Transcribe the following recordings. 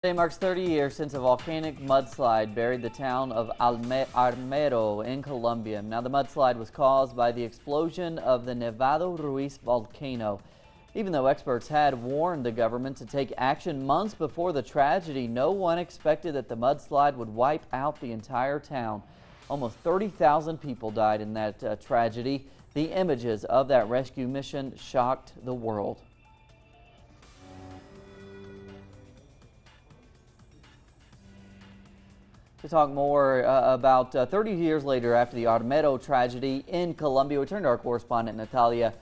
Today marks 30 years since a volcanic mudslide buried the town of Armero in Colombia. Now, the mudslide was caused by the explosion of the Nevado del Ruiz volcano. Even though experts had warned the government to take action months before the tragedy, no one expected that the mudslide would wipe out the entire town. Almost 30,000 people died in that tragedy. The images of that rescue mission shocked the world. To talk more about 30 years later after the Armero tragedy in Colombia, we turn to our correspondent Natalia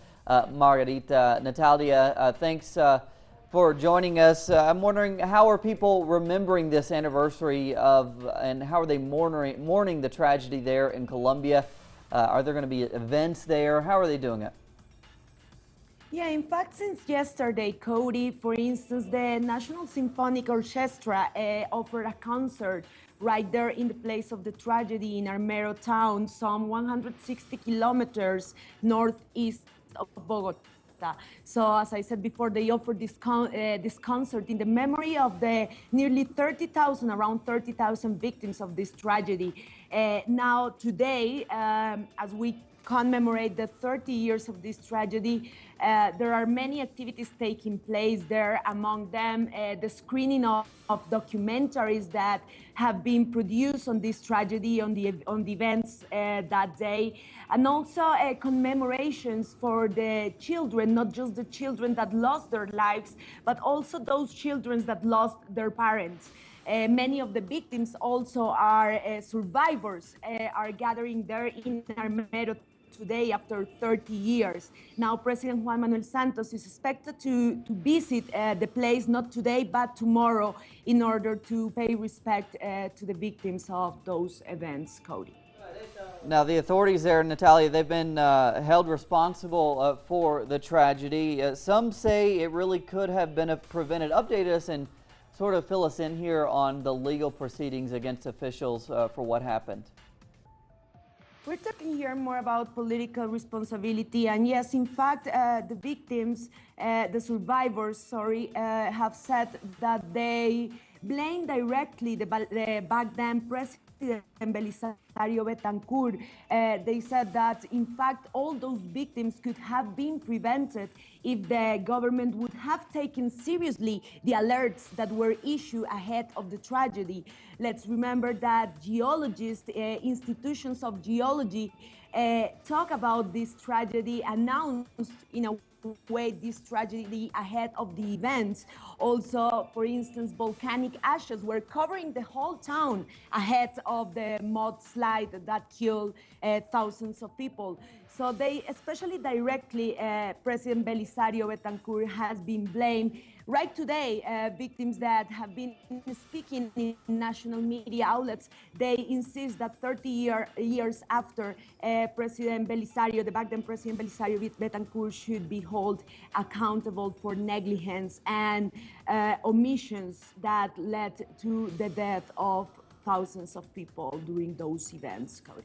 Margarita. Natalia, thanks for joining us. I'm wondering, how are people remembering this anniversary and how are they mourning the tragedy there in Colombia? Are there going to be events there? How are they doing it? Yeah, in fact, since yesterday, Cody, for instance, the National Symphonic Orchestra offered a concert right there in the place of the tragedy in Armero town, some 160 kilometers northeast of Bogota. So, as I said before, they offered this concert in the memory of the nearly around 30,000 victims of this tragedy. Now, today, as we commemorate the 30 years of this tragedy, there are many activities taking place there. Among them, the screening of documentaries that have been produced on this tragedy, on the events that day, and also commemorations for the children, not just the children that lost their lives, but also those children that lost their parents. Many of the victims also are survivors, are gathering there in Armero today after 30 years. Now, President Juan Manuel Santos is expected to visit the place not today but tomorrow in order to pay respect to the victims of those events, Cody. Now, the authorities there, Natalia, they've been held responsible for the tragedy. Some say it really could have been prevented. Update us and sort of fill us in here on the legal proceedings against officials for what happened. We're talking here more about political responsibility, and yes, in fact, the victims, the survivors, have said that they blame directly the back then President Belisario Betancour. They said that, in fact, all those victims could have been prevented if the government would have taken seriously the alerts that were issued ahead of the tragedy. Let's remember that geologists, institutions of geology, talk about this tragedy, announced in a way this tragedy ahead of the events. Also, for instance, volcanic ashes were covering the whole town ahead of the mudslide that killed thousands of people. So they, especially directly, President Belisario Betancour has been blamed. Right today, victims that have been speaking in national media outlets, they insist that 30 years after President Belisario, the back then President Belisario Betancour, should be held accountable for negligence and omissions that led to the death of thousands of people during those events, Cody.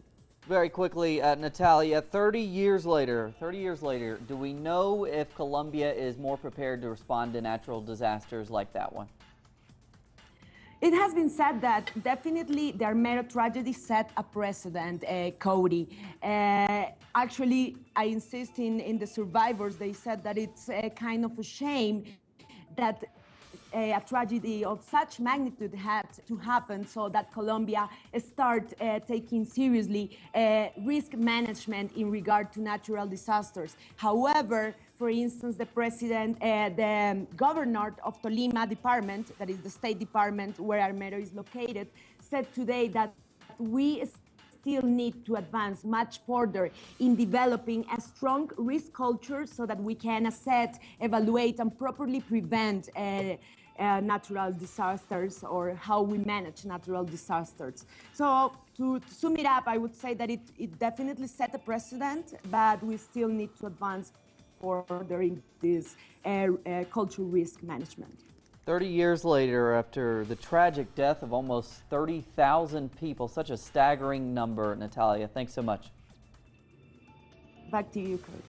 Very quickly, Natalia, 30 years later, do we know if Colombia is more prepared to respond to natural disasters like that one? It has been said that definitely the Armero tragedy set a precedent, Cody. Actually, I insist in the survivors. They said that it's kind of a shame that a tragedy of such magnitude had to happen, so that Colombia start taking seriously risk management in regard to natural disasters. However, for instance, the governor of Tolima department, that is the State Department where Armero is located, said today that we still need to advance much further in developing a strong risk culture so that we can assess, evaluate, and properly prevent natural disasters, or how we manage natural disasters. So to sum it up, I would say that it definitely set a precedent, but we still need to advance further in this cultural risk management. 30 years later, after the tragic death of almost 30,000 people, such a staggering number, Natalia. Thanks so much. Back to you, Kurt.